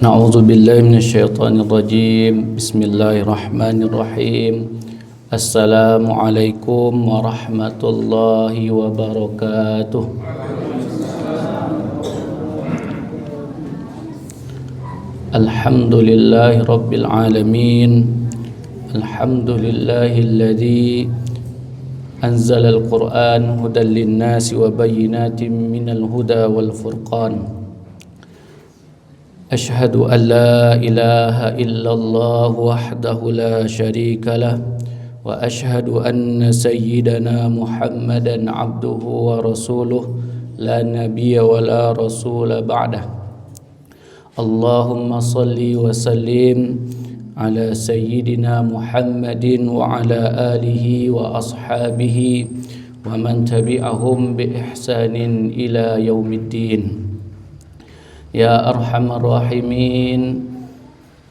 Na'udzu billahi minasyaitonir rajim. Bismillahirrahmanirrahim. Assalamualaikum warahmatullahi wabarakatuh. Alhamdulillahi rabbil alamin. Alhamdulillahilladzi anzalal Qur'an hudan lin-nasi wa bayyinatin minal huda wal furqan. Ashhadu an la ilaha illallah wahdahu la syarika lah wa ashhadu anna sayyidana Muhammadan abduhu wa rasuluh la nabiyya wa la rasula ba'dah. Allahumma salli wa sallim ala sayyidina Muhammadin wa ala alihi wa ashabihi wa man tabi'ahum bi ihsanin ila yaumiddin. Ya Arhamar Rahimin,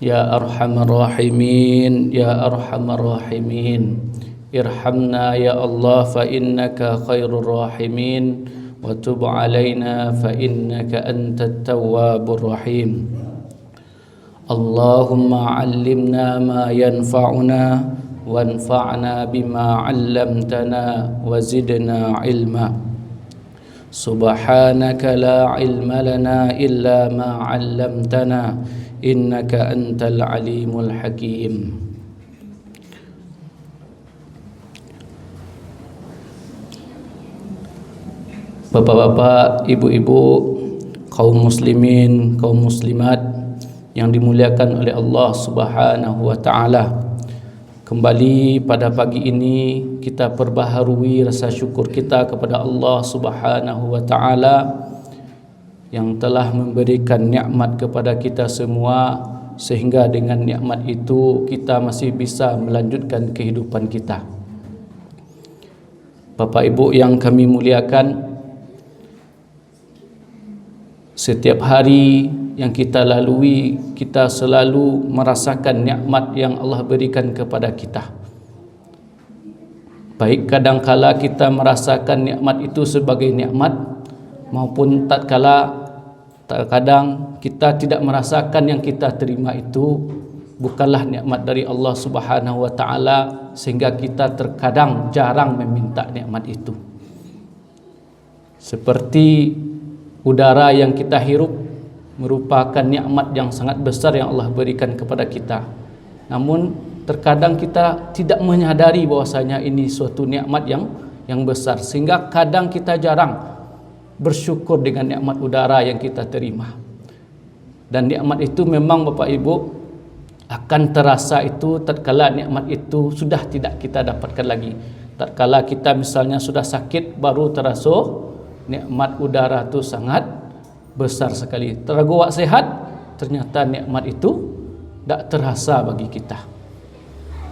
Ya Arhamar Rahimin, Ya Arhamar Rahimin, irhamna ya Allah fa innaka khairur rahimin wa tub alaina fa innaka antat tawwabur rahim. Allahumma 'allimna ma yanfa'una wanfa'na bima 'allamtana wa zidna ilma. Subhanaka la ilma lana illa ma 'allamtana innaka antal alimul hakim. Bapak-bapak, ibu-ibu, kaum muslimin, kaum muslimat yang dimuliakan oleh Allah Subhanahu wa taala. Kembali pada pagi ini kita perbaharui rasa syukur kita kepada Allah Subhanahu wa taala yang telah memberikan nikmat kepada kita semua, sehingga dengan nikmat itu kita masih bisa melanjutkan kehidupan kita. Bapak Ibu yang kami muliakan, setiap hari yang kita lalui, kita selalu merasakan nikmat yang Allah berikan kepada kita. Baik kadangkala kita merasakan nikmat itu sebagai nikmat, maupun terkadang kita tidak merasakan yang kita terima itu bukanlah nikmat dari Allah Subhanahu wa taala, sehingga kita terkadang jarang meminta nikmat itu. Seperti udara yang kita hirup merupakan nikmat yang sangat besar yang Allah berikan kepada kita. Namun terkadang kita tidak menyadari bahwasanya ini suatu nikmat yang besar, sehingga kadang kita jarang bersyukur dengan nikmat udara yang kita terima. Dan nikmat itu memang Bapak Ibu akan terasa itu tatkala nikmat itu sudah tidak kita dapatkan lagi. Tatkala kita misalnya sudah sakit, baru terasa nikmat udara itu sangat besar sekali. Teraguak sehat, ternyata nikmat itu tak terasa bagi kita.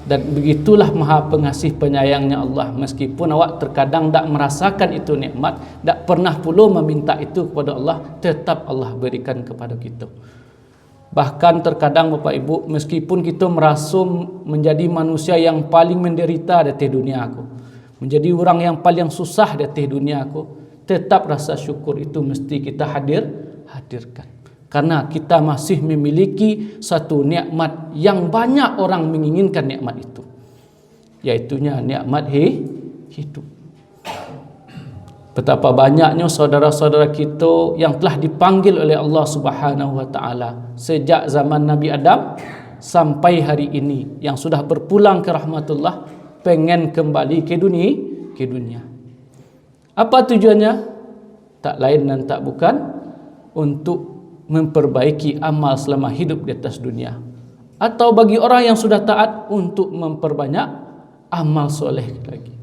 Dan begitulah maha pengasih penyayangnya Allah. Meskipun awak terkadang tak merasakan itu nikmat, tak pernah pula meminta itu kepada Allah, tetap Allah berikan kepada kita. Bahkan terkadang Bapak Ibu, meskipun kita merasa menjadi manusia yang paling menderita di atas dunia aku, menjadi orang yang paling susah di atas dunia aku, tetap rasa syukur itu mesti kita hadirkan. Karena kita masih memiliki satu nikmat yang banyak orang menginginkan nikmat itu, yaitunya nikmat hidup. Betapa banyaknya saudara-saudara kita yang telah dipanggil oleh Allah Subhanahu wa taala sejak zaman Nabi Adam sampai hari ini, yang sudah berpulang ke rahmatullah, pengen kembali ke dunia. Apa tujuannya? Tak lain dan tak bukan untuk memperbaiki amal selama hidup di atas dunia, atau bagi orang yang sudah taat untuk memperbanyak amal soleh lagi.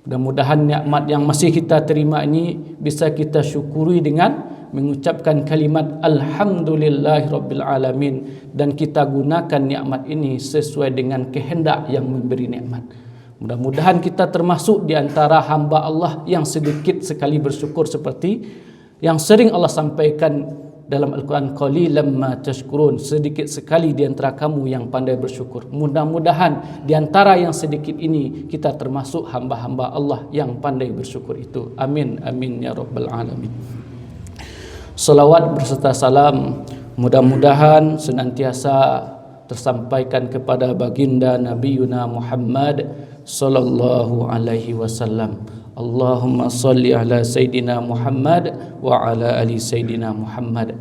Mudah-mudahan nikmat yang masih kita terima ini bisa kita syukuri dengan mengucapkan kalimat Alhamdulillahirabbil alamin, dan kita gunakan nikmat ini sesuai dengan kehendak yang memberi nikmat. Mudah-mudahan kita termasuk di antara hamba Allah yang sedikit sekali bersyukur, seperti yang sering Allah sampaikan dalam Al-Quran, qalilan ma tashkurun, sedikit sekali di antara kamu yang pandai bersyukur. Mudah-mudahan di antara yang sedikit ini kita termasuk hamba-hamba Allah yang pandai bersyukur itu. Amin, amin ya rabbal alamin. Salawat berserta salam Mudah-mudahan senantiasa tersampaikan kepada baginda Nabi Yuna Muhammad sallallahu alaihi wasallam. Allahumma salli ala Sayyidina Muhammad wa ala ali Sayyidina Muhammad.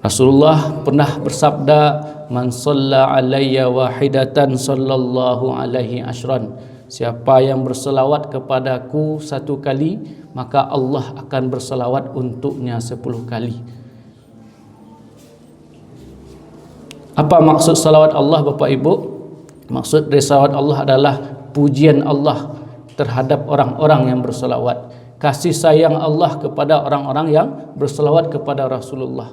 Rasulullah pernah bersabda, man shalla alayya wahidatan sallallahu alaihi ashran. Siapa yang berselawat kepadaku satu kali, maka Allah akan berselawat untuknya 10 kali. Apa maksud salawat Allah, Bapak Ibu? Maksud dari salawat Allah adalah pujian Allah terhadap orang-orang yang berselawat, kasih sayang Allah kepada orang-orang yang berselawat kepada Rasulullah,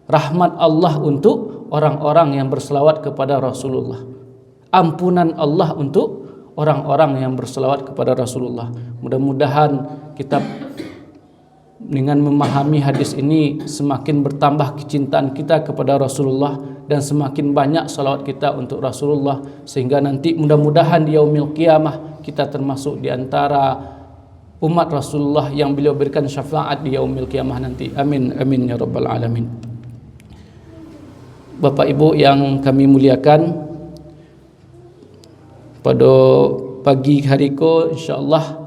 rahmat Allah untuk orang-orang yang berselawat kepada Rasulullah, ampunan Allah untuk orang-orang yang berselawat kepada Rasulullah. Mudah-mudahan kita dengan memahami hadis ini semakin bertambah kecintaan kita kepada Rasulullah dan semakin banyak salawat kita untuk Rasulullah, sehingga nanti mudah-mudahan di yaumil qiyamah kita termasuk di antara umat Rasulullah yang beliau berikan syafaat di yaumil qiyamah nanti. Amin amin ya rabbal alamin. Bapak Ibu yang kami muliakan, pada pagi hari ko insyaallah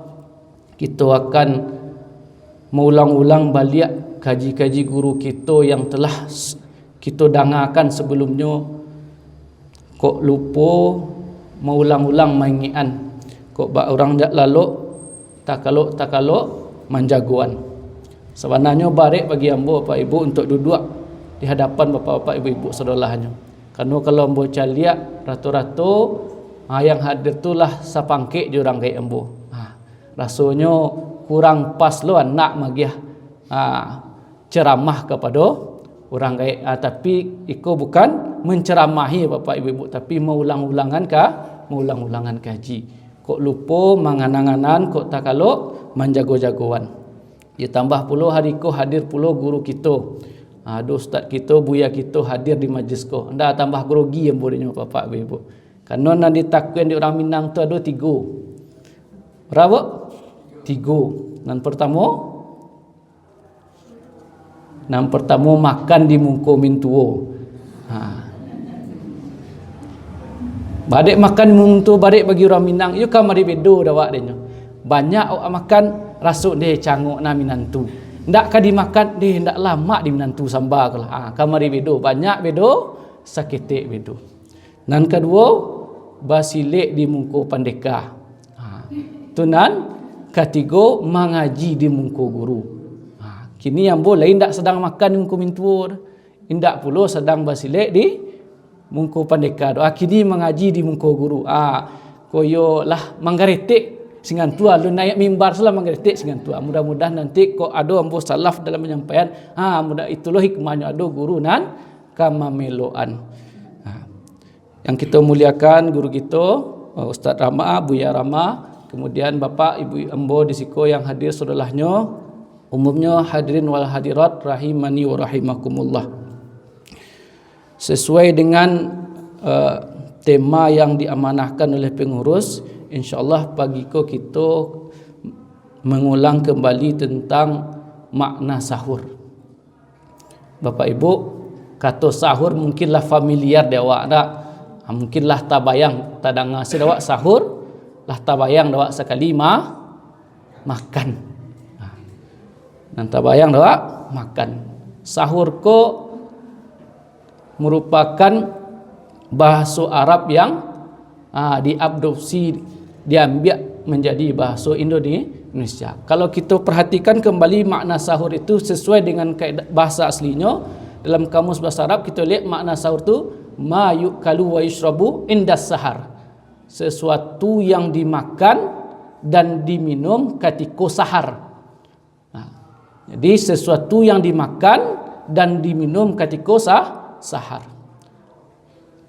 kita akan mengulang-ulang balik kaji-kaji guru kita yang telah kita dengarkan sebelumnya. Kok lupa mengulang-ulang maingian, kok bak orang dak lalu tak kalau manjagoan. Sebenarnya baik bagi ambo Bapak Ibu untuk duduk di hadapan bapak-bapak ibu-ibu saudaranya. Karena kalau ambo caliak ratu-ratu yang hadir itulah sapangke jurang kayak ambo. Rasanya kurang pas lo nak magiah ceramah kepada orang kayak, tapi iko bukan menceramahi Bapak Ibu, tapi mengulang-ulangan kaji. Kok lupa mangan-anganan, kok tak kalau manjago-jagoan. Ya tambah puluh hari ko hadir puluh guru kita. Aduh ustaz kita, buya kita hadir di majlis ko. Anda tambah grogi yang bolehnya Bapak Ibu. Karena nanti takkan di orang Minang tu ada 3. Berapa? 3. Nan pertama makan di mungko mintuo. Badek makan muntu badek bagi orang Minang, yo kamari bedo dawak denyo. Banyak awak makan rasuk deh canguk na minantu. Ndak ka dimakan deh ndak lama di minantu samba kalah. Kamari bedo, banyak bedo, saketek bedo. Nan kedua basilek di mungko pandeka. Tunan ketiga mengaji di mungko guru. Kini yang boleh indak sedang makan di mungko mintuor, indak pula sedang basilek di mungko pandeka. Kini mengaji di mungko guru. Koyo lah manggaretek singan tua lu naik mimbar salah manggaretek singan tua. Mudah-mudahan nanti kok ada ambo salaf dalam penyampaian. Mudah itulah hikmahnya ada guru nan kamameloan. Yang kita muliakan guru kita Ustaz Rama, Buya Rama, kemudian Bapak Ibu Ambo di siko yang hadir saudaranya, umumnya hadirin wal hadirat rahimani wa rahimakumullah. Sesuai dengan tema yang diamanahkan oleh pengurus, insyaallah pagi ko kita mengulang kembali tentang makna sahur. Bapak Ibu, kata sahur mungkinlah familiar dewak dak. Mungkinlah tabayang tadang sedawak sahur lah tabayang dawak sekali makan. Dan tabayang dawak makan. Sahur ko merupakan bahasa Arab yang diadopsi, diambil menjadi bahasa Indonesia. Kalau kita perhatikan kembali makna sahur itu sesuai dengan bahasa aslinya, dalam kamus bahasa Arab kita lihat makna sahur itu ma yukalu wa yushrabu indas sahar, sesuatu yang dimakan dan diminum ketika sahar. Jadi sesuatu yang dimakan dan diminum ketika sahar.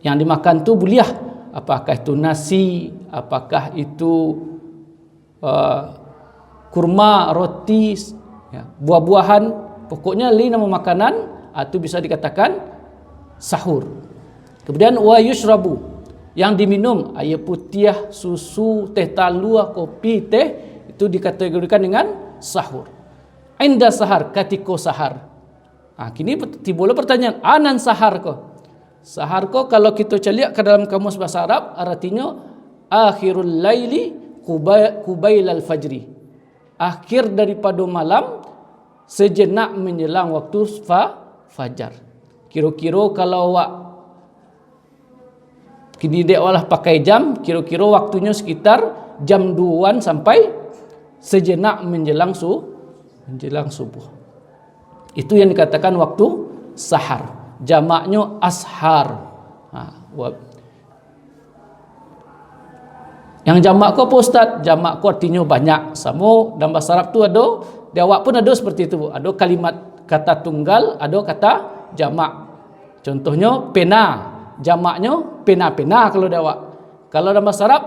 Yang dimakan tu buliah, apakah itu nasi, apakah itu kurma, roti, buah-buahan, pokoknya lain nama makanan, itu bisa dikatakan sahur. Kemudian wa yushrabu, yang diminum air putih, susu, teh talua, kopi, teh, itu dikategorikan dengan sahur. Inda sahar, ketika sahar. Kini timbul pertanyaan, anan sahar ko? Sahar ko kalau kita celiak ke dalam kamus bahasa Arab, artinya akhirul laili qubailal fajri. Akhir daripada malam sejenak menjelang waktu fajar. Kira-kira kalau awak kini dek walah pakai jam, kira-kira waktunya sekitar jam 2 sampai sejenak menjelang subuh. Itu yang dikatakan waktu sahar. Jamaknya ashar. Yang jamak ko apa Ustaz? Jamak ko artinya banyak. Sama dalam bahasa Arab tu ada, di awak pun ada seperti itu. Ada kalimat kata tunggal, ada kata jamak. Contohnya pena. Jamaknya pena-pena kalau di awak. Kalau dalam bahasa Arab,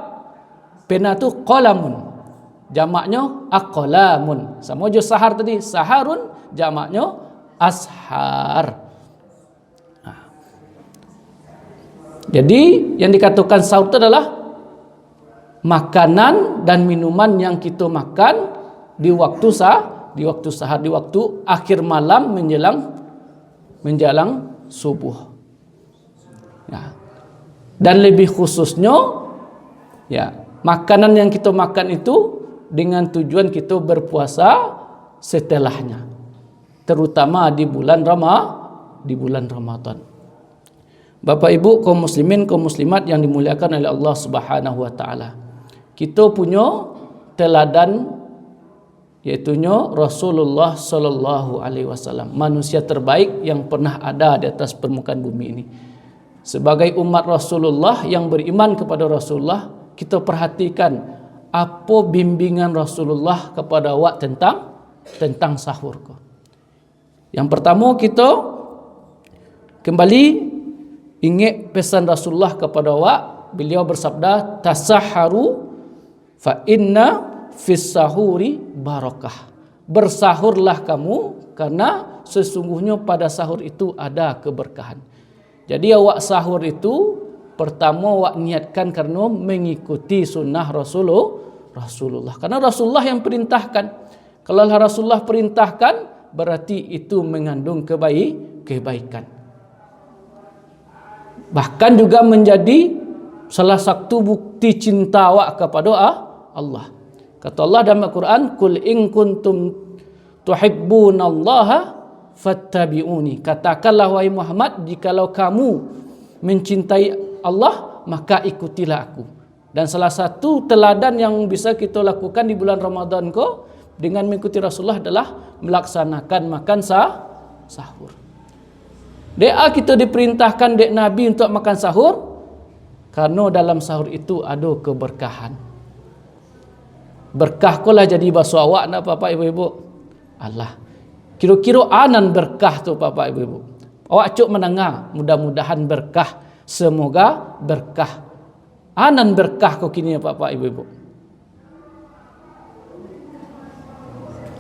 pena tu qalamun. Jamaknya aqlamun. Sama je sahar tadi, saharun jamaknya ashar. Jadi yang dikatakan sahur itu adalah makanan dan minuman yang kita makan di waktu sahar, di waktu akhir malam menjelang subuh. Ya. Dan lebih khususnya, ya, makanan yang kita makan itu dengan tujuan kita berpuasa setelahnya, terutama di bulan Ramadan. Bapak Ibu kaum muslimin kaum muslimat yang dimuliakan oleh Allah Subhanahu wa taala. Kita punya teladan yaitunya Rasulullah sallallahu alaihi wasallam, manusia terbaik yang pernah ada di atas permukaan bumi ini. Sebagai umat Rasulullah yang beriman kepada Rasulullah, kita perhatikan apa bimbingan Rasulullah kepada awak tentang sahur. Yang pertama, kita kembali ingat pesan Rasulullah kepada awak. Beliau bersabda, tasahharu fa inna fis sahuri barakah. Bersahurlah kamu karena sesungguhnya pada sahur itu ada keberkahan. Jadi awak sahur itu pertama awak niatkan karena mengikuti sunnah Rasulullah. Karena Rasulullah yang perintahkan. Kalau Rasulullah perintahkan, berarti itu mengandung kebaikan. Bahkan juga menjadi salah satu bukti cinta awak kepada Allah. Kata Allah dalam Al-Quran, Qul in kuntum tuhibbunallaha fattabi'uni. Katakanlah wahai Muhammad, jikalau kamu mencintai Allah, maka ikutilah aku. Dan salah satu teladan yang bisa kita lakukan di bulan Ramadan dengan mengikuti Rasulullah adalah melaksanakan makan sahur. Doa kita diperintahkan dek Nabi untuk makan sahur karena dalam sahur itu ada keberkahan. Berkah kolah jadi basuh awak nak Bapak Ibu-ibu. Allah. Kira-kira anan berkah tu Bapak Ibu-ibu. Awak cuk mendengar, mudah-mudahan berkah, semoga berkah. Anan berkah kau kini Bapak Ibu-ibu.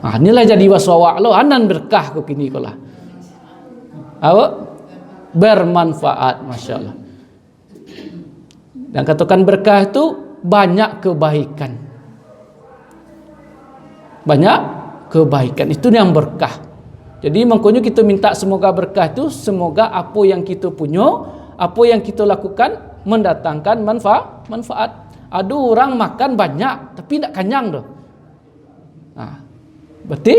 Inilah jadi basuh awak lo, anan berkah kau kini kolah. Awak bermanfaat, Masya Allah. Dan katakan berkah itu banyak kebaikan. Banyak kebaikan, itu yang berkah. Jadi makanya kita minta semoga berkah itu, semoga apa yang kita punya, apa yang kita lakukan mendatangkan manfaat. Ada orang makan banyak tapi tidak kenyang dah. Berarti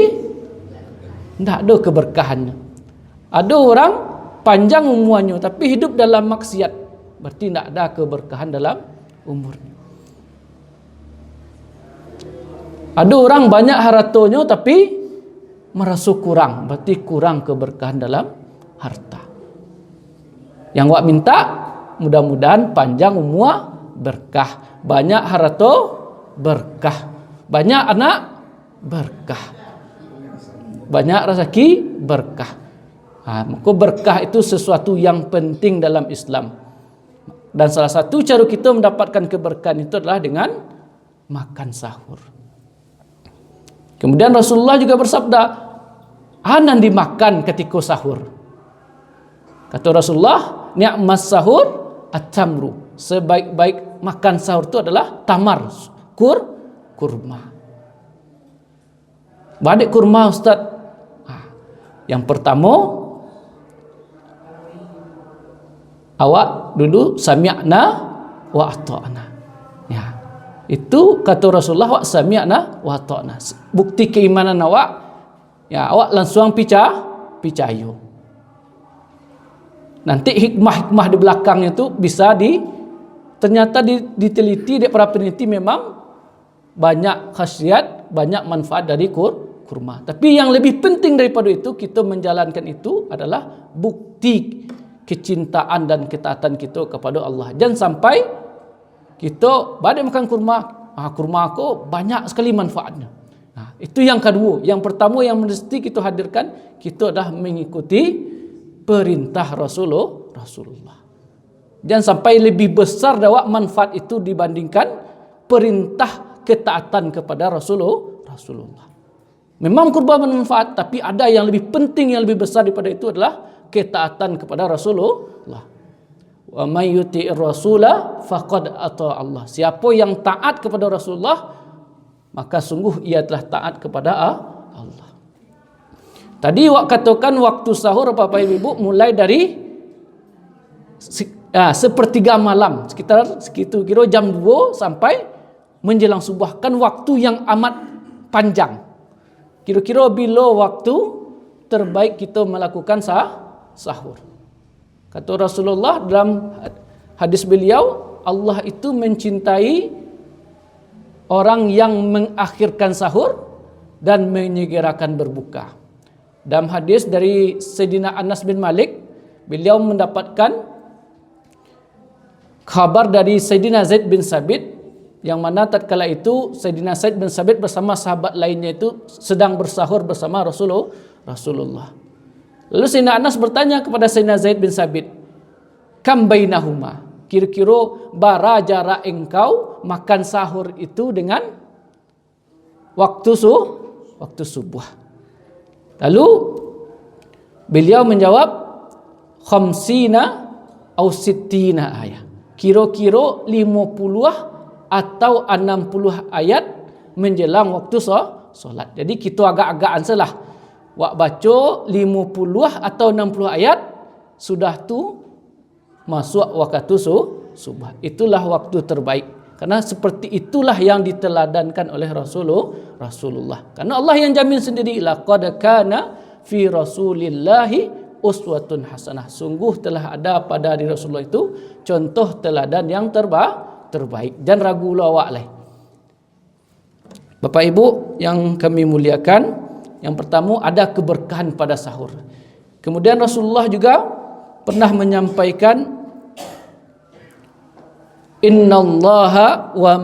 tidak ada keberkahannya. Ada orang panjang umurnya tapi hidup dalam maksiat, berarti tidak ada keberkahan dalam umurnya. Ada orang banyak hartanya tapi merasa kurang, berarti kurang keberkahan dalam harta. Yang awak minta mudah-mudahan panjang umur berkah, banyak harta berkah, banyak anak berkah, banyak rezeki berkah. Maka berkah itu sesuatu yang penting dalam Islam. Dan salah satu cara kita mendapatkan keberkahan itu adalah dengan makan sahur. Kemudian Rasulullah juga bersabda, anan dimakan ketika sahur. Kata Rasulullah, ni'mas sahur at-tamru. Sebaik-baik makan sahur itu adalah tamar, kurma. Badik kurma Ustaz. Yang pertama, awak dulu sami'na wa ata'na. Ya. Itu kata Rasulullah, wa sami'na wa ata'na. Bukti keimanan awak, ya, awak langsung percaya. Nanti hikmah-hikmah di belakang itu bisa ternyata diteliti oleh para peneliti, memang banyak khasiat, banyak manfaat dari kurma. Tapi yang lebih penting daripada itu, kita menjalankan itu adalah bukti kecintaan dan ketaatan kita kepada Allah. Jangan sampai kita badai makan kurma, kurma aku banyak sekali manfaatnya. Itu yang kedua. Yang pertama yang mesti kita hadirkan, kita dah mengikuti perintah Rasulullah. Jangan sampai lebih besar dawak manfaat itu dibandingkan perintah ketaatan kepada Rasulullah. Memang kurban bermanfaat, tapi ada yang lebih penting, yang lebih besar daripada itu adalah ketaatan kepada Rasulullah. Wa may yuti'ir rasula faqad ata Allah. Siapa yang taat kepada Rasulullah, maka sungguh ia telah taat kepada Allah. Tadi wak katakan waktu sahur Bapak Ibu mulai dari sepertiga malam, sekitar kira jam 2 sampai menjelang subuh, kan waktu yang amat panjang. Kira-kira bila waktu terbaik kita melakukan sahur? Kata Rasulullah dalam hadis beliau, Allah itu mencintai orang yang mengakhirkan sahur dan menyegerakan berbuka. Dalam hadis dari Sayyidina Anas bin Malik, beliau mendapatkan kabar dari Sayyidina Zaid bin Sabit, yang mana tatkala itu Sayyidina Zaid bin Sabit bersama sahabat lainnya itu sedang bersahur bersama Rasulullah. Lalu Sayyidina Anas bertanya kepada Sayyidina Zaid bin Sabit, kam bainahuma, kira-kira bara jarak engkau makan sahur itu dengan waktu subuh. Lalu beliau menjawab, khamsina au sittina ayat, kira-kira 50 atau 60 ayat menjelang waktu solat. Jadi kita agak-agak ansalah, wak baca 50 atau 60 ayat sudah tu masuk waktu subuh. Itulah waktu terbaik. Karena seperti itulah yang diteladankan oleh Rasulullah. Karena Allah yang jamin sendiri, laqad kana fi rasulillahi uswatun hasanah. Sungguh telah ada pada diri Rasulullah itu contoh teladan yang terbaik. Dan ragulah awak lah. Bapak Ibu yang kami muliakan, yang pertama ada keberkahan pada sahur. Kemudian Rasulullah juga pernah menyampaikan, innallaha wal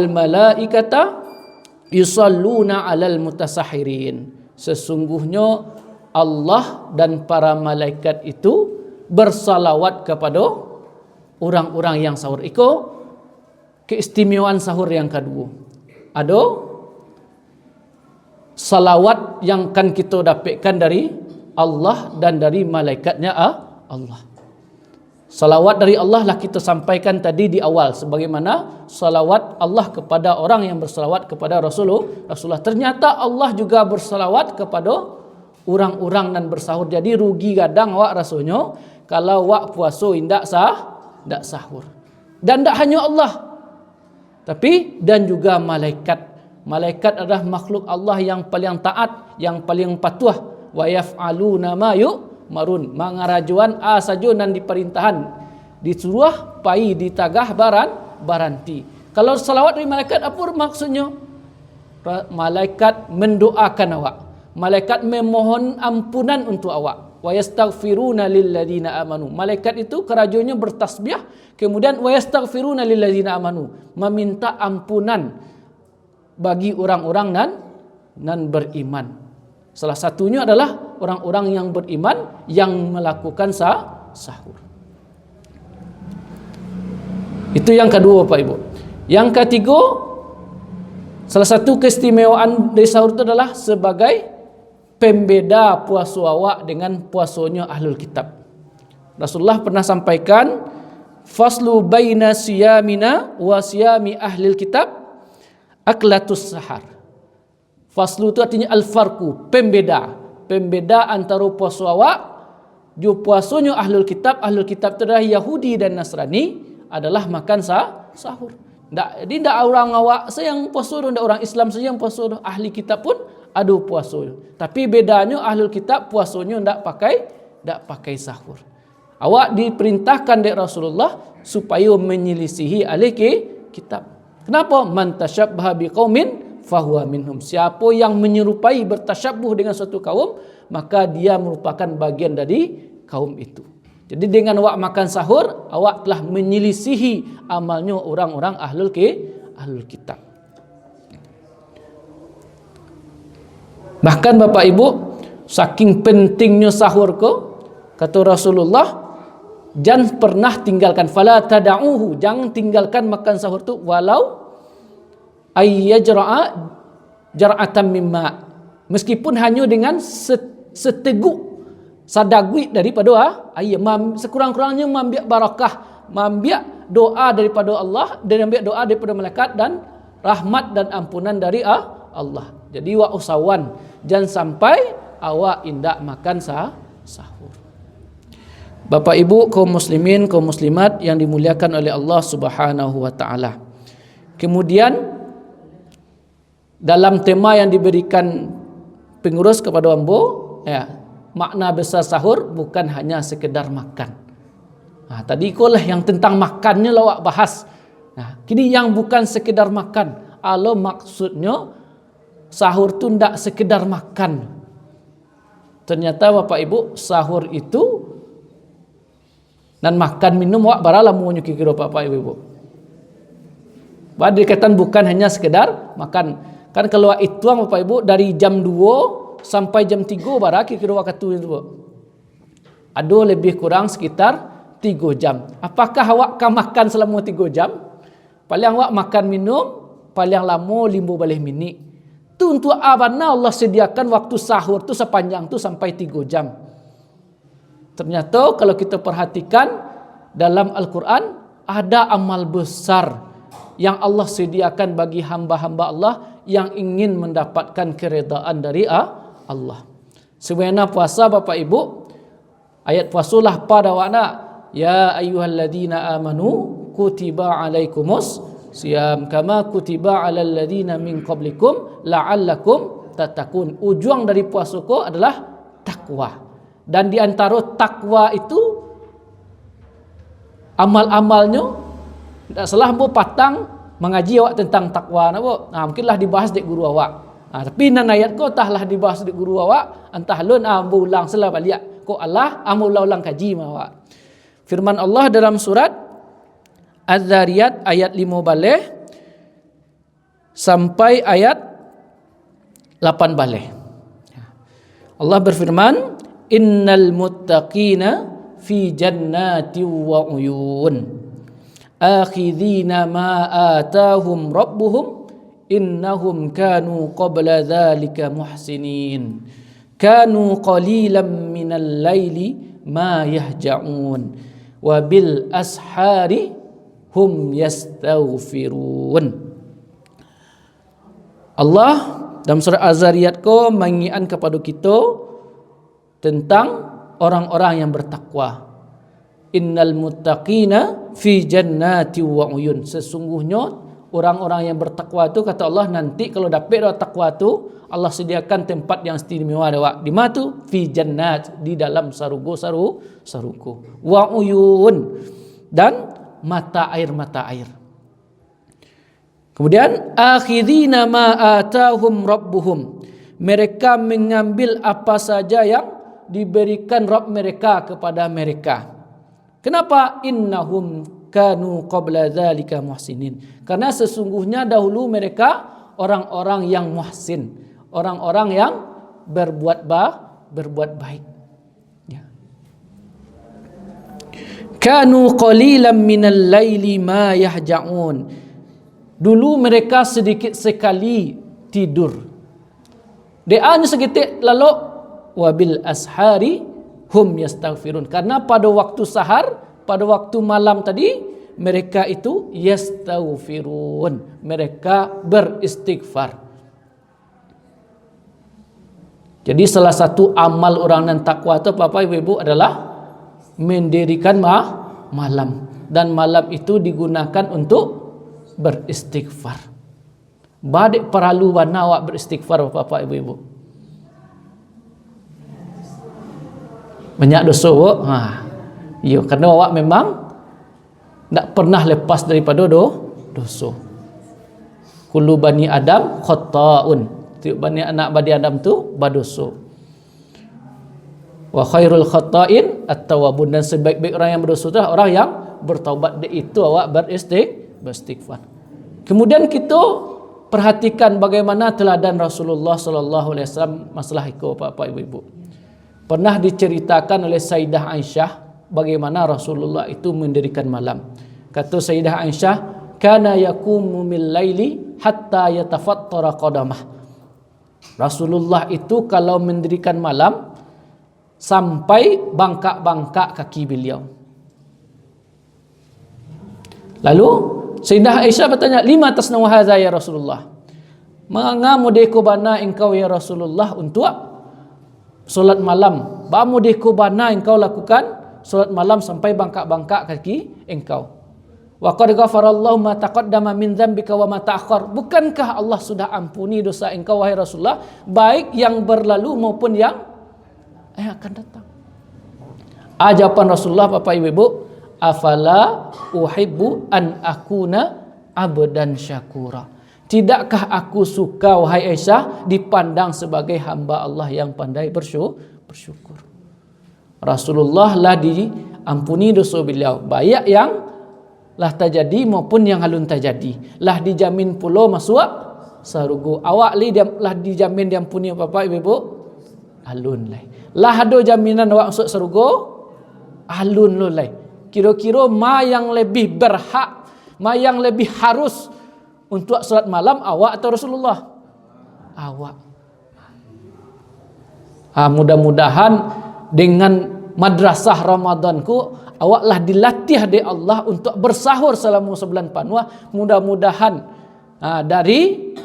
malaikata yusalluna 'alal mutasahirin. Sesungguhnya Allah dan para malaikat itu bersalawat kepada orang-orang yang sahur. Iko keistimewaan sahur yang kedua. Ada salawat yang kan kita dapatkan dari Allah dan dari malaikatnya Allah. Salawat dari Allah lah kita sampaikan tadi di awal, sebagaimana salawat Allah kepada orang yang bersalawat kepada Rasulullah. Ternyata Allah juga bersalawat kepada orang-orang dan bersahur. Jadi rugi gadang awak rasanya kalau awak puasa indak sahur. Dan tak hanya Allah, tapi dan juga malaikat. Malaikat adalah makhluk Allah yang paling taat, yang paling patuh. Wa yaf'aluna ma yu'marun, mangarajuan sajunan diperintahan, disuruh pai ditagah baranti. Kalau salawat dari malaikat apa maksudnya? Malaikat mendoakan awak. Malaikat memohon ampunan untuk awak. Wa yastaghfiruna lilladzina amanu. Malaikat itu kerajaannya bertasbih, kemudian wa yastaghfiruna lilladzina amanu, meminta ampunan bagi orang-orang nan beriman. Salah satunya adalah orang-orang yang beriman yang melakukan sahur. Itu yang kedua Pak Ibu. Yang ketiga, salah satu keistimewaan dari sahur itu adalah sebagai pembeda puasa awak dengan puasanya ahlul kitab. Rasulullah pernah sampaikan, faslu baina siyamina wa siyami ahlil kitab aklatus sahar. Faslu itu artinya al-farqu, pembeda. Pembeda antara puasa awak, jo puasanya ahlul kitab itu adalah Yahudi dan Nasrani adalah makan sahur. Jadi tidak orang awak saja yang puasa, tidak orang Islam saja yang puasa, ahli kitab pun ada puasa. Tapi bedanya ahlul kitab puasanya tidak pakai sahur. Awak diperintahkan oleh Rasulullah supaya menyelisihi ahli kitab. Kenapa? Man tasyabbaha biqaumin fahuwa minhum. Siapa yang menyerupai bertasyabbuh dengan suatu kaum, maka dia merupakan bagian dari kaum itu. Jadi dengan awak makan sahur, awak telah menyelisihi amalnya orang-orang ahlul kitab. Bahkan Bapak Ibu, saking pentingnya sahur kata Rasulullah, jangan pernah tinggalkan, fala tada'uhu, jangan tinggalkan makan sahur tu walau ayyajra'a jar'atan mimma, meskipun hanya dengan seteguk sadagui daripada air, sekurang-kurangnya membiak barakah, membiak doa daripada Allah dan membiak doa daripada malaikat dan rahmat dan ampunan dari Allah. Jadi wa usawan, jangan sampai awak indak makan sahur. Bapak Ibu kaum muslimin, kaum muslimat yang dimuliakan oleh Allah Subhanahu wa taala. Kemudian dalam tema yang diberikan pengurus kepada ambo, makna besar sahur bukan hanya sekedar makan. Tadi itulah yang tentang makannya awak bahas. Kini yang bukan sekedar makan. Allah maksudnya sahur tu tidak sekedar makan. Ternyata Bapak Ibu, sahur itu dan makan minum awak baralah munyu kira Bapak Ibu. Bahwa dikatakan bukan hanya sekedar makan. Kan kalau itu Bapak Ibu dari jam 2 sampai jam 3 bara kira waktu itu. Ada lebih kurang sekitar 3 jam. Apakah awak akan makan selama 3 jam? Paling awak makan minum paling lama 15 minit. Tu untuk abana Allah sediakan waktu sahur tu sepanjang tu sampai 3 jam. Ternyata kalau kita perhatikan dalam Al-Quran ada amal besar yang Allah sediakan bagi hamba-hamba Allah yang ingin mendapatkan keredaan dari Allah. Sebenarnya puasa Bapak Ibu, ayat puasalah pada wakna, ya ayyuhalladzina amanu kutiba alaikumus siyam kama kutiba alal ladzina min qablikum la'allakum tattaqun. Ujung dari puasa ko adalah takwa. Dan di antara takwa itu amal-amalnya tidak salah bu patang mengaji awak tentang takwa nabo. Mungkinlah dibahas di guru awak. Tapi nan ayat ko tahlah dibahas di guru awak, entah lun bu ulang salah balik ko Allah ulang kaji awak. Firman Allah dalam surat Az-Zariyat ayat 5 balik sampai ayat 8 balik. Allah berfirman, innal muttaqina fi jannati wa uyun akhidhina ma atahum rabbuhum innahum kanu qabla dhalika muhsinin kanu qalilan minal laili ma yahja'un wa bil ashari hum yastaghfirun. Allah dalam surah Az-Zariyat ko mengingatkan kepada kita tentang orang-orang yang bertakwa. Innal muttaqina fi jannati wa uyun. Sesungguhnya orang-orang yang bertakwa itu kata Allah nanti kalau dapat takwa itu Allah sediakan tempat yang istimewa dewa. Di mana tu? Fi jannat, di dalam sarugo. Wa uyun, dan mata air. Kemudian akhidhina ma atahum rabbuhum. Mereka mengambil apa saja yang diberikan Rabb mereka kepada mereka. Kenapa? Innahum kanu qabla dzalika muhsinin. Karena sesungguhnya dahulu mereka orang-orang yang muhsin, orang-orang yang berbuat baik. Ya. Kanu qalilan minal laili ma yahja'un. Dulu mereka sedikit sekali tidur. Doanya sedikit lalu wabil ashari hum yastaghfirun. Karena pada waktu sahar, pada waktu malam tadi mereka itu yastaghfirun, mereka beristighfar. Jadi salah satu amal orang yang takwa itu Bapak Ibu adalah mendirikan malam, dan malam itu digunakan untuk beristighfar. Badik perlu bana awak beristighfar Bapak Ibu. Banyak dosa awak. Ya, kerana awak memang tak pernah lepas daripada dosa. Kullu bani Adam khata'un. Tiap bani anak bani Adam tu berdosa. Wa khairul khata'in at-tawwabun, dan sebaik-baik orang yang berdosa adalah orang yang bertaubat. Itu awak beristighfar. Kemudian kita perhatikan bagaimana teladan Rasulullah sallallahu alaihi wasallam masalah itu Bapak Ibu. Pernah diceritakan oleh Sayyidah Aisyah bagaimana Rasulullah itu mendirikan malam. Kata Sayyidah Aisyah, kana yaqumu min laili hatta yatafattara qadamah. Rasulullah itu kalau mendirikan malam sampai bangkak-bangkak kaki beliau. Lalu Sayyidah Aisyah bertanya, lima tasna'u hadza ya Rasulullah? Menganga mudeko bana engkau ya Rasulullah untuk solat malam? Ba mudeko bana engkau lakukan solat malam sampai bangkak-bangkak kaki engkau? Wa qad ghafarallahu ma taqaddama min dzambika wa ma ta'akhkhar. Bukankah Allah sudah ampuni dosa engkau wahai Rasulullah, baik yang berlalu maupun yang akan datang? Jawaban Rasulullah Bapak Ibu, afala uhibbu an akuna abdan syakura. Tidakkah aku suka wahai Aisyah dipandang sebagai hamba Allah yang pandai bersyukur. Rasulullah lah diampuni dosa beliau, baik yang lah terjadi maupun yang halun terjadi. Lah dijamin pula masuk surga. Awak lah dijamin diampuni Bapak Ibu, alun lai. Lah ada jaminan awak masuk surga, alun lo lai. Kira-kira ma yang lebih berhak, ma yang lebih harus untuk salat malam, awak atau Rasulullah? Awak. Mudah-mudahan dengan madrasah Ramadanku awaklah dilatih oleh Allah untuk bersahur selama sebulan penuh. Mudah-mudahan dari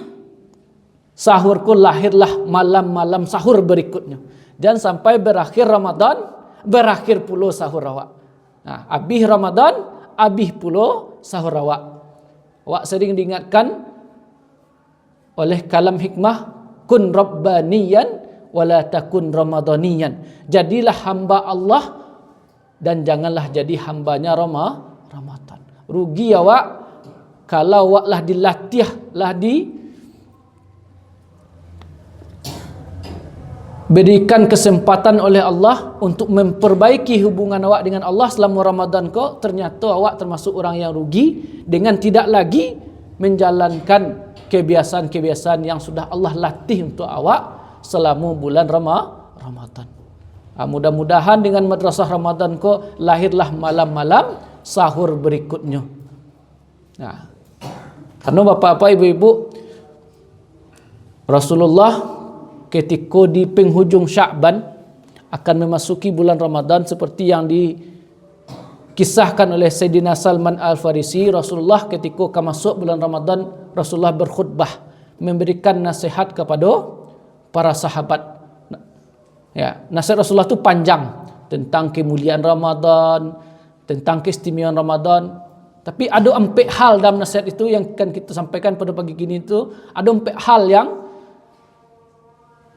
sahurku lahirlah malam-malam sahur berikutnya. Dan sampai berakhir Ramadan, berakhir pula sahur awak. Habis Ramadan, habis pula sahur awak. Awak sering diingatkan oleh kalam hikmah, kun rabbaniyan wala takun ramadaniyan. Jadilah hamba Allah dan janganlah jadi hambanya Ramadan. Rugi awak kalau awak lah dilatih, lah berikan kesempatan oleh Allah untuk memperbaiki hubungan awak dengan Allah selama Ramadan kau, ternyata awak termasuk orang yang rugi dengan tidak lagi menjalankan kebiasaan-kebiasaan yang sudah Allah latih untuk awak selama bulan Ramadan. Mudah-mudahan dengan madrasah Ramadan kau lahirlah malam-malam sahur berikutnya. Karena bapak-bapak, ibu-ibu, Rasulullah ketika di penghujung Sya'ban akan memasuki bulan Ramadan seperti yang dikisahkan oleh Sayyidina Salman Al-Farisi, Rasulullah ketika akan masuk bulan Ramadan, Rasulullah berkhutbah memberikan nasihat kepada para sahabat. Nasihat Rasulullah itu panjang tentang kemuliaan Ramadan, tentang keistimewaan Ramadan. Tapi ada 4 hal dalam nasihat itu yang akan kita sampaikan pada pagi ini itu. Ada 4 hal yang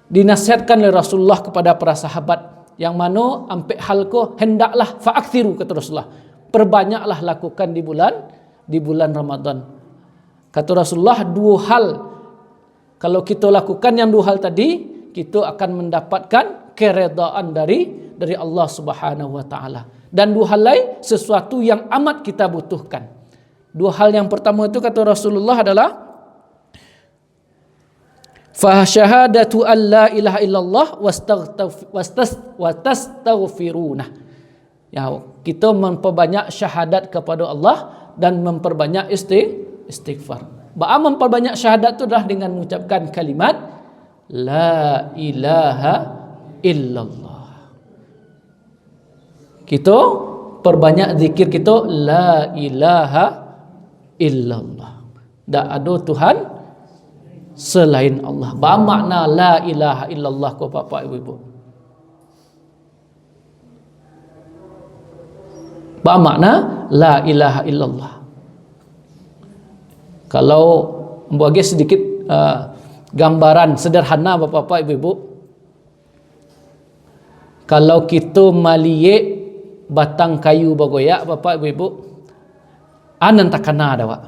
dinasihatkan oleh Rasulullah kepada para sahabat, yang mana 4 hal ko hendaklah fa'akthiru, kata Rasulullah, perbanyaklah lakukan di bulan Ramadan. Kata Rasulullah, 2 hal kalau kita lakukan yang 2 hal tadi, kita akan mendapatkan keredaan dari Allah Subhanahu wa taala. Dan 2 hal lain sesuatu yang amat kita butuhkan. 2 hal yang pertama itu kata Rasulullah adalah fa syahadatu an la ilaha illallah wastaghfiruna. Kita memperbanyak syahadat kepada Allah dan memperbanyak istighfar. Memperbanyak syahadat itu adalah dengan mengucapkan kalimat la ilaha illallah. Kita perbanyak zikir kita la ilaha illallah. Tak ada Tuhan selain Allah. Ba makna la ilaha illallah ko Bapak Ibu. Ba makna la ilaha illallah. Kalau bagi sedikit gambaran sederhana Bapak Ibu, kalau kita maliek batang kayu bagoyak Bapak Ibu, anan takana ada Pak.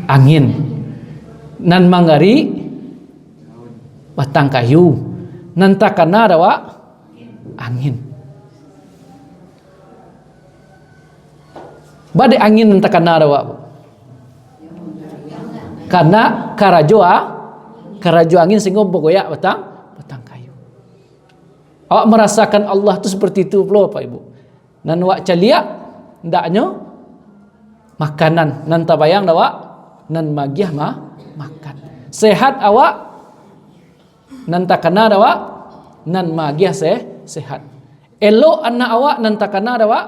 Angin nan mangari batang kayu nan takana ada Pak, angin. Badai angin nan takana ada Pak. Karena karajo angin sehingga bagoyak batang kayu. Awak merasakan Allah tu seperti itu pula Pak Ibu. Nan wak caliak ndaknya makanan nan tabayang dah wak nan magiah makan. Sehat awak nan takana dah wak nan magiah sehat. Elok anak awak nan takana dah wak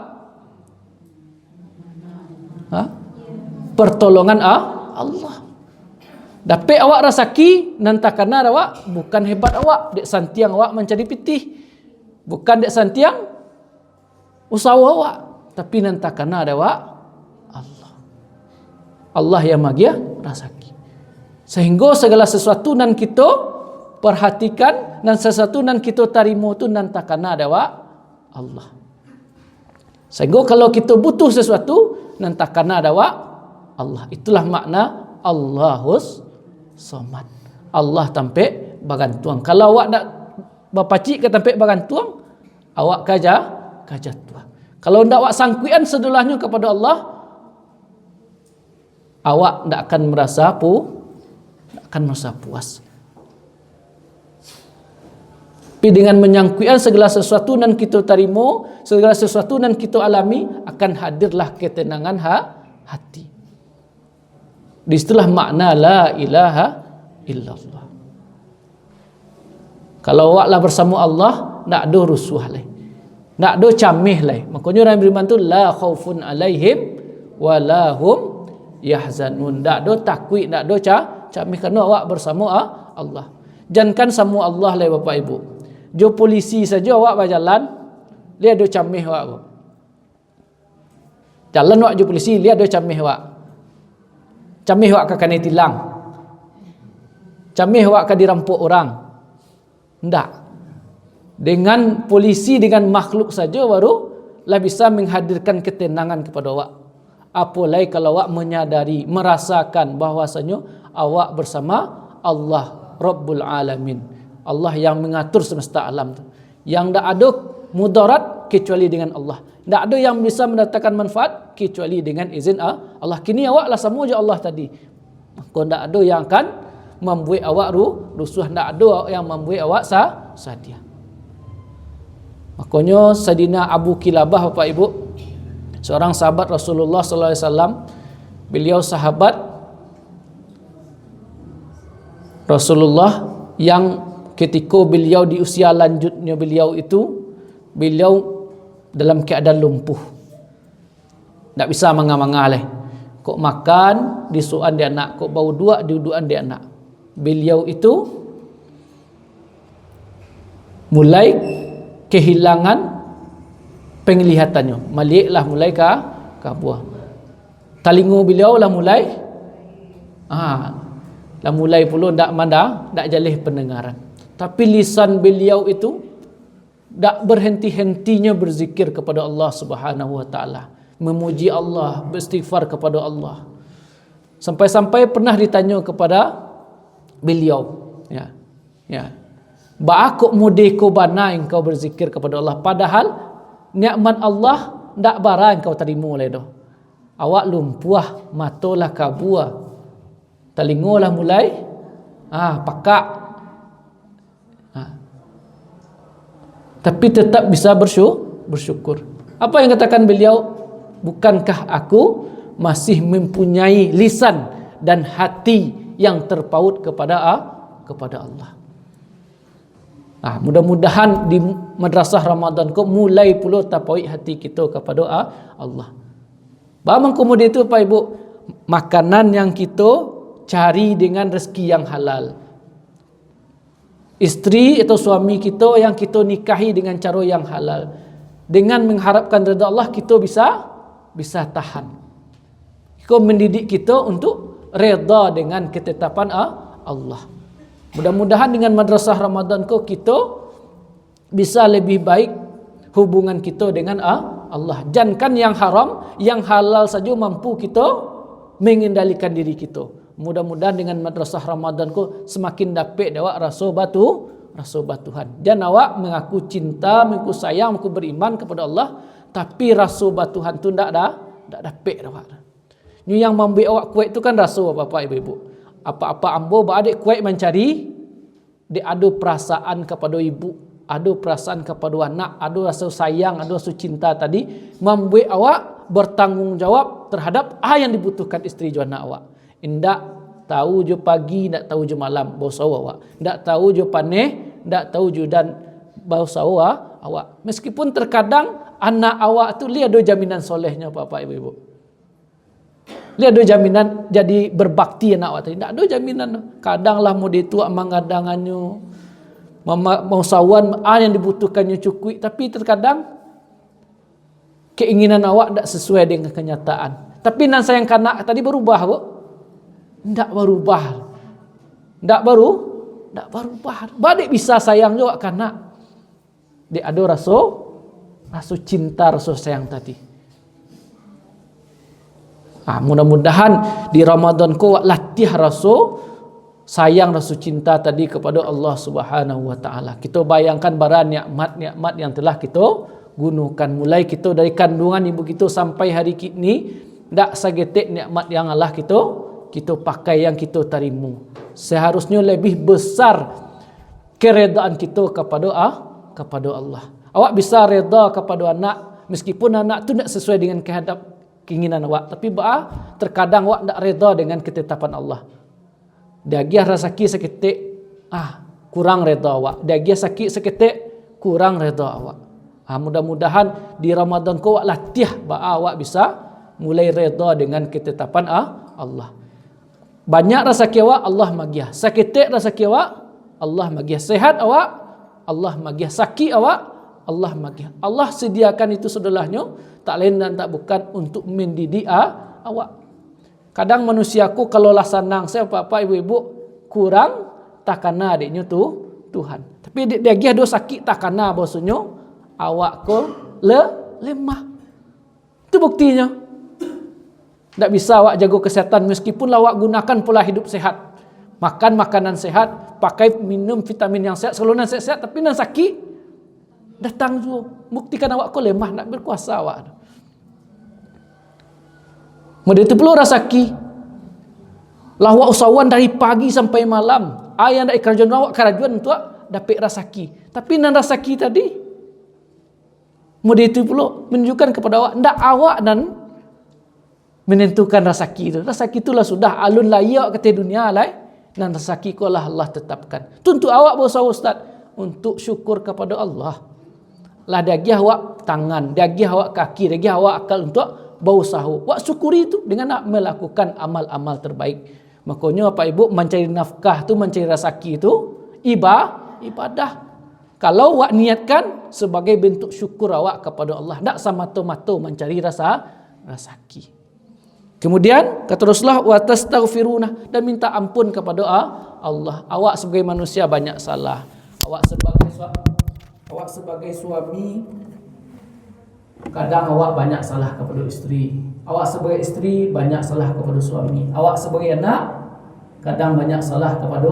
pertolongan Allah. Dapat awak rasaki nan takana dah wak bukan hebat awak dek santiang awak mencari pitih. Bukan dek santiang usaha awak, tapi nan takana ada awak Allah. Allah yang magia rasaki. Sehingga segala sesuatu nan kita perhatikan dan sesuatu nan kita tarimo tu nan takana ada awak Allah. Sehingga kalau kita butuh sesuatu nan takana ada awak Allah. Itulah makna Allahus Somad. Allah tampek bagantuang. Kalau awak nak bapacik ke tampek bagantuang, awak kajat tuang. Kalau ndak awak sangkuian sedulahnya kepada Allah, awak ndak akan merasa puas. Tapi dengan menyangkuian segala sesuatu nan kita tarimo, segala sesuatu nan kita alami, akan hadirlah ketenangan hati. Disitulah makna la ilaha illallah. Kalau awaklah bersama Allah, nak ada rusuh lah, nak ada camih lah. Makanya orang beriman tu la khaufun alaihim wa la hum yahzanun. Tak ada takut, tak ada camih kerana awak bersama Allah. Jangan sama Allah lah Bapak Ibu. Jo polisi saja awak berjalan, dia ada camih awak. Jalan awak jo polisi, dia ada camih awak. Camih awak akan ditilang. Camih awak akan dirampok orang. Tidak. Dengan polisi, dengan makhluk saja baru lah bisa menghadirkan ketenangan kepada awak. Apalagi kalau awak menyadari, merasakan bahwasanya awak bersama Allah Rabbul Alamin. Allah yang mengatur semesta alam tu. Yang tak ada mudarat kecuali dengan Allah. Tak ada yang bisa mendatangkan manfaat kecuali dengan izin Allah. Kini awaklah sama je Allah tadi. Kau tak ada yang akan membuat awak rusuh, tak ada yang membuat awak sadia. Makanya Sayyidina Abu Kilabah Bapak Ibu, seorang sahabat Rasulullah sallallahu alaihi wasallam, beliau sahabat Rasulullah yang ketika beliau di usia lanjutnya beliau itu, beliau dalam keadaan lumpuh. Tak bisa mangah-mangah. Kok makan di suan dia anak, kok bau dua di uduan dia anak. Beliau itu mulai kehilangan penglihatannya. Maliklah mulai ke buah. Talingo beliau lah mulai pula ndak mandang, ndak jalih pendengaran. Tapi lisan beliau itu ndak berhenti-hentinya berzikir kepada Allah Subhanahu wa taala, memuji Allah, beristighfar kepada Allah. Sampai-sampai pernah ditanya kepada beliau, ba'akuk mudeko bana engkau berzikir kepada Allah, padahal nikmat Allah ndak bara engkau terima oleh dah. Awak lumpuh, matolah kabua, telingolah mulai pakak, tapi tetap bisa bersyukur. Apa yang katakan beliau? Bukankah aku masih mempunyai lisan dan hati yang terpaut kepada Allah. Mudah-mudahan di madrasah Ramadan kau mulai pula tapaui hati kita kepada Allah. Bagaimana kemudian itu Pak Ibu, makanan yang kita cari dengan rezeki yang halal. Isteri atau suami kita yang kita nikahi dengan cara yang halal. Dengan mengharapkan redha Allah, kita bisa tahan. Kau mendidik kita untuk redha dengan ketetapan Allah. Mudah-mudahan dengan madrasah Ramadan kita bisa lebih baik hubungan kita dengan Allah. Jangan yang haram, yang halal saja mampu kita mengendalikan diri kita. Mudah-mudahan dengan madrasah Ramadan semakin dapat awak rasa batuhan. Dan awak mengaku cinta, mengaku sayang, mengaku beriman kepada Allah, tapi rasa batuhan tu ndak dapat awak. Ni yang membuat awak kuat tu kan rasa bapak ibu. Apa-apa ambo adik kuat mencari, dia ada perasaan kepada ibu, ada perasaan kepada anak, ada rasa sayang, ada rasa cinta tadi, membuat awak bertanggungjawab terhadap yang dibutuhkan isteri dan anak awak. Ndak tahu je pagi, ndak tahu je malam bau sawa awak. Ndak tahu je paneh, ndak tahu je dan bau sawa awak. Meskipun terkadang anak awak tu dia ada jaminan solehnya bapak ibu. Dia ada jaminan jadi berbakti anak awak tadi. Ndak ada jaminan. Kadanglah mau dia tua mangadangannya. Mau sawan yang dibutuhkannya cukup, tapi terkadang keinginan awak tak sesuai dengan kenyataan. Tapi nan sayang kanak tadi berubah, Bu. Ndak berubah. Badik bisa sayang juga kanak. Dia ada rasa cinta, rasa sayang tadi. Mudah-mudahan di Ramadan ko latih rasa sayang, rasa cinta tadi kepada Allah Subhanahu wa taala. Kita bayangkan bara nikmat-nikmat yang telah kita gunakan, mulai kita dari kandungan ibu kita sampai hari ini, ndak sagetek nikmat yang Allah kita pakai, yang kita terima. Seharusnya lebih besar keredaan kita kepada Allah. Awak bisa reda kepada anak meskipun anak tu tak sesuai dengan keinginan awak, tapi terkadang awak tak reda dengan ketetapan Allah. Dia rasaki seketik kurang reda awak. Dia sakit seketik kurang reda awak. Mudah-mudahan di Ramadan kau awak latih awak bisa mulai reda dengan ketetapan Allah. Banyak rezeki awak Allah magiah. Seketik rezeki awak Allah magiah. Sehat awak Allah magiah. Sakit awak Allah magiah. Allah sediakan itu sudahnya, tak lain dan tak bukan untuk mendidik awak. Kadang manusiaku kalau lah senang, saya bapak ibu-ibu kurang tak kena adiknya tu Tuhan. Tapi dia do sakit tak kena bosnya awak ko lemah. Itu buktinya. Tak bisa awak jaga kesehatan meskipun awak gunakan pola hidup sehat. Makan makanan sehat, pakai minum vitamin yang sehat, selalu sehat, tapi nan sakit datang juga. Buktikan awak ko lemah, nak berkuasa awak. Maka itu perlu rasaki. Lawak usahawan dari pagi sampai malam. Ayah dari kerajaan awak kerajuan untuk dapat rasaki. Tapi nan rasaki tadi, maka itu perlu menunjukkan kepada awak, ndak awak dan menentukan rasaki itu. Rasaki itulah sudah alun layak kata dunia lah. Dan rasaki ko lah Allah tetapkan. Tentu awak berusaha Ustaz untuk syukur kepada Allah. Lah dagih awak tangan, dagih awak kaki, dagih awak akal untuk berusaha. Awak syukuri itu dengan melakukan amal-amal terbaik. Makanya Bapak Ibu mencari nafkah tu, mencari rezeki itu ibadah. Kalau awak niatkan sebagai bentuk syukur awak kepada Allah, tak semata-mata mencari rezeki. Kemudian kata Rasulullah, wa tastaghfiruna, dan minta ampun kepada Allah. Awak sebagai manusia banyak salah. Awak sebagai suami kadang awak banyak salah kepada isteri. Awak sebagai isteri banyak salah kepada suami. Awak sebagai anak kadang banyak salah kepada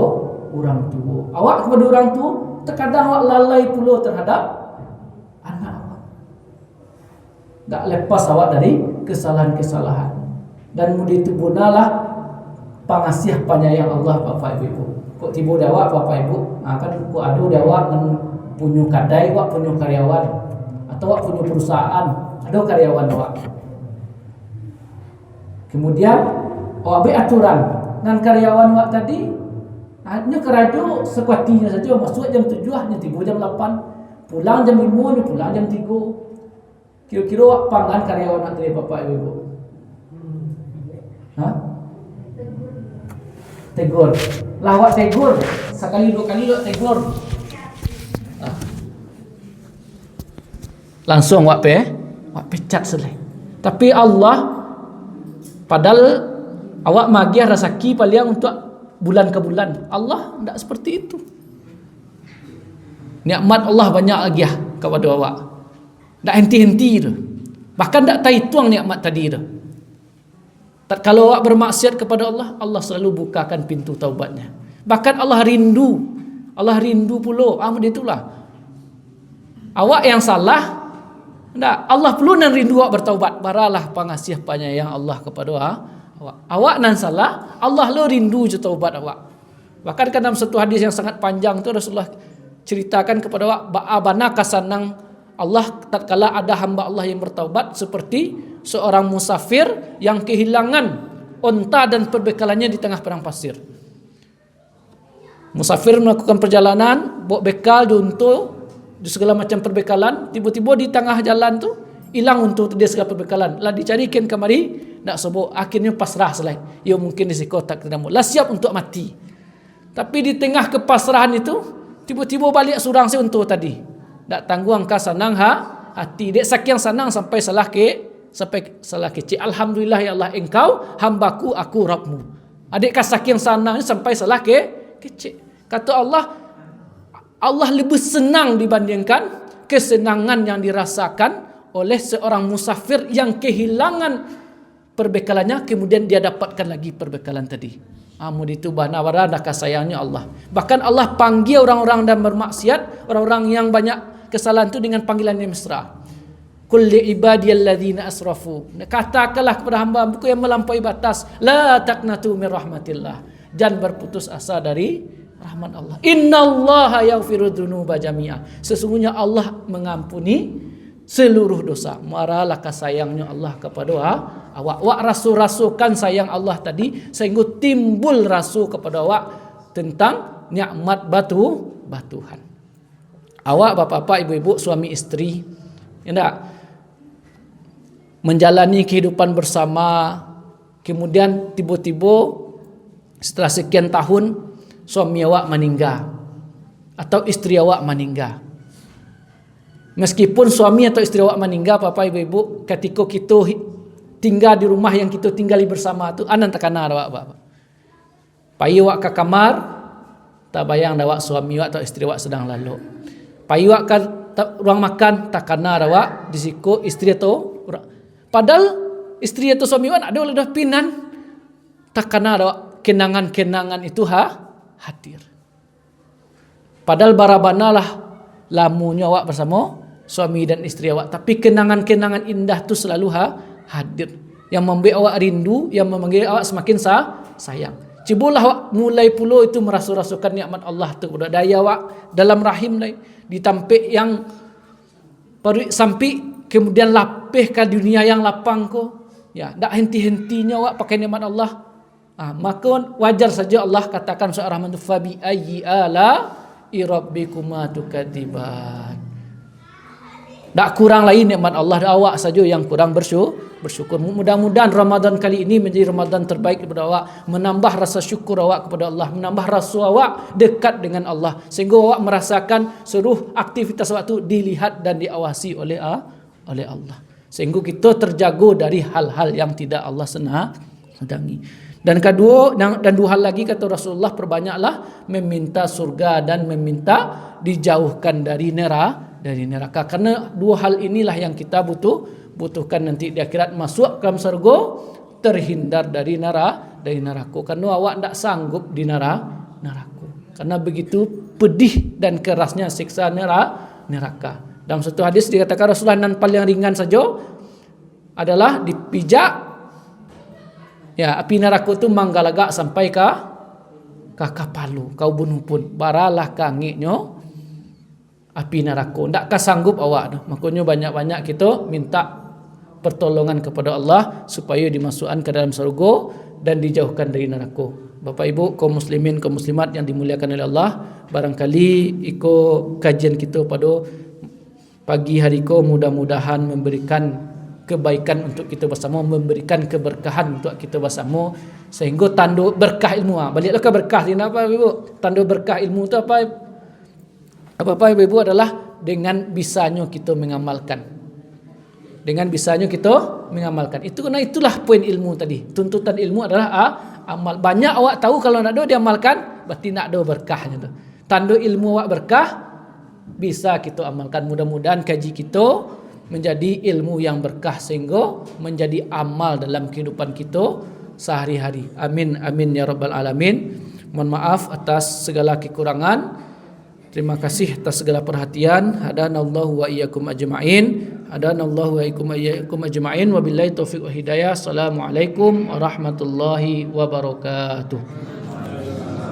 orang tua. Awak kepada orang tua terkadang awak lalai pula terhadap anak awak. Tak lepas awak dari kesalahan-kesalahan. Dan mudah itu gunalah pengasih penyayang Allah Bapak Ibu. Kok tiba dawak Bapak Ibu, kan kok ada dawak dan punya kadai, wak punya karyawan, atau wak punya perusahaan, ada karyawan wak. Kemudian awak ambil aturan dan karyawan wak tadi hanya keraju sekuatinya saja, masuk jam 7, hanya tiba jam 8, pulang jam 5, pulang jam 3. Kira-kira wak pangan karyawan wak tadi Bapak Ibu. Hah? Tegur. Lah awak tegur. Sekali dua kali awak tegur. Langsung awak pecat selai. Tapi Allah padahal awak magiah rezeki paling untuk bulan ke bulan. Allah tidak seperti itu. Nikmat Allah banyak lagi kepada awak. Tak henti-henti tu. Bahkan tak taituang nikmat tadi tu. Kalau awak bermaksiat kepada Allah, Allah selalu bukakan pintu taubatnya. Bahkan Allah rindu. Allah rindu pula. Dia itulah. Awak yang salah, tak, Allah perlu dan rindu awak bertaubat. Baralah pengasih penyayang Allah kepada awak. Awak nan salah, Allah lo rindu je taubat awak. Bahkan dalam satu hadis yang sangat panjang tu Rasulullah ceritakan kepada awak bagaimana kasanang Allah tatkala ada hamba Allah yang bertaubat seperti seorang musafir yang kehilangan unta dan perbekalannya di tengah padang pasir. Musafir melakukan perjalanan, bawa bekal, junto, segala macam perbekalan, tiba-tiba di tengah jalan tu hilang untuk dia segala perbekalan. Lah dicarikan kemari, nak sebut akhirnya pasrah selai. Ya mungkin risiko tak ketemu. Lah siap untuk mati. Tapi di tengah kepasrahan itu tiba-tiba balik surang si untuk tadi. Tak tangguang ka sanang hati. Dek saking sanang sampai salah kecil. Alhamdulillah ya Allah engkau hambaku aku Rabbmu. Adik ka saking sanang sampai salah kecil. Kata Allah lebih senang dibandingkan kesenangan yang dirasakan oleh seorang musafir yang kehilangan perbekalannya kemudian dia dapatkan lagi perbekalan tadi. Itu bana-bana sayangnya Allah. Bahkan Allah panggil orang-orang dan bermaksiat, orang-orang yang banyak kesalahan itu dengan panggilan yang mesra. Qul li ibadiyalladzina asrafu. Katakanlah kepada hamba-hambaku yang melampaui batas, la taqnatu min rahmatillah. Jangan berputus asa dari rahmat Allah. Innallaha yaghfiru dzunuba jami'a. Sesungguhnya Allah mengampuni seluruh dosa. Maralah sayangnya Allah kepada awak. Awak rasul-rasulkan sayang Allah tadi sehingga timbul rasul kepada awak tentang nikmat batuhan. Awak bapak-bapak, ibu-ibu, suami isteri, ya menjalani kehidupan bersama, kemudian tiba-tiba setelah sekian tahun suami awak meninggal atau istri awak meninggal. Meskipun suami atau istri awak meninggal, bapak ibu-ibu, ketika kita tinggal di rumah yang kita tinggali bersama tu, anan takana awak bapak. Payu awak ke kamar, tak bayang awak suami awak atau istri awak sedang lalu. Payu awak ke ruang makan, takana awak di siku istri atau padahal istri atau suami awak ada oleh dah pinan, takana awak kenangan-kenangan itu hadir. Padahal barabanalah lamunya awak bersama suami dan istri awak, tapi kenangan-kenangan indah tu selalu hadir yang membuat awak rindu, yang memanggil awak semakin sayang. Cubalah awak mulai pula itu merasa-rasakan nikmat Allah tu pada daya awak dalam rahim ditampik yang sampai kemudian lapih ke dunia yang lapang ko. Ya, tak henti-hentinya awak pakai nikmat Allah. Maka wajar saja Allah katakan seorang rahman fa bi ayyi ala irabbikuma tukadziban. Tak kurang lain nikmat Allah awak saja yang kurang bersyukur. Mudah-mudahan Ramadan kali ini menjadi Ramadan terbaik kepada awak, menambah rasa syukur awak kepada Allah, menambah rasa awak dekat dengan Allah sehingga awak merasakan seluruh aktivitas awak itu dilihat dan diawasi oleh Allah. Sehingga kita terjaga dari hal-hal yang tidak Allah senangi. Dan dua hal lagi kata Rasulullah, perbanyaklah meminta surga dan meminta dijauhkan dari neraka. Karena dua hal inilah yang kita butuhkan nanti di akhirat, masuk ke dalam surga, terhindar dari neraka. Karena awak tidak sanggup di neraka. Karena begitu pedih dan kerasnya siksa neraka. Dalam satu hadis dikatakan Rasulullah yang paling ringan saja adalah dipijak. Ya, api neraka itu manggalagak sampai ke kapalu, kau bunuh pun. Baralah kangitnya api neraka. Tak sanggup awak tu. Makanya banyak-banyak kita minta pertolongan kepada Allah supaya dimasukkan ke dalam surga dan dijauhkan dari neraka. Bapak Ibu, kaum muslimin, kaum muslimat yang dimuliakan oleh Allah, barangkali ikut kajian kita pada pagi hari ko mudah-mudahan memberikan kebaikan untuk kita bersama, memberikan keberkahan untuk kita bersama, sehingga tanduk berkah ilmu. Baliklah ke berkah ni apa ibu? Tanduk berkah ilmu tu apa? Apa ibu adalah dengan bisanya kita mengamalkan. Dengan bisanya kita mengamalkan. Itulah poin ilmu tadi. Tuntutan ilmu adalah amal. Banyak awak tahu, kalau nak ada diamalkan, berarti nak ada berkahnya tu. Tanda ilmu awak berkah, bisa kita amalkan. Mudah-mudahan kaji kita menjadi ilmu yang berkah sehingga menjadi amal dalam kehidupan kita sehari-hari. Amin amin ya rabbal alamin. Mohon maaf atas segala kekurangan. Terima kasih atas segala perhatian. Hadanallahu wa iyyakum ajma'in. Hadanallahu wa iyyakum ajma'in. Wabillahi taufiq wa hidayah. Assalamualaikum warahmatullahi wabarakatuh.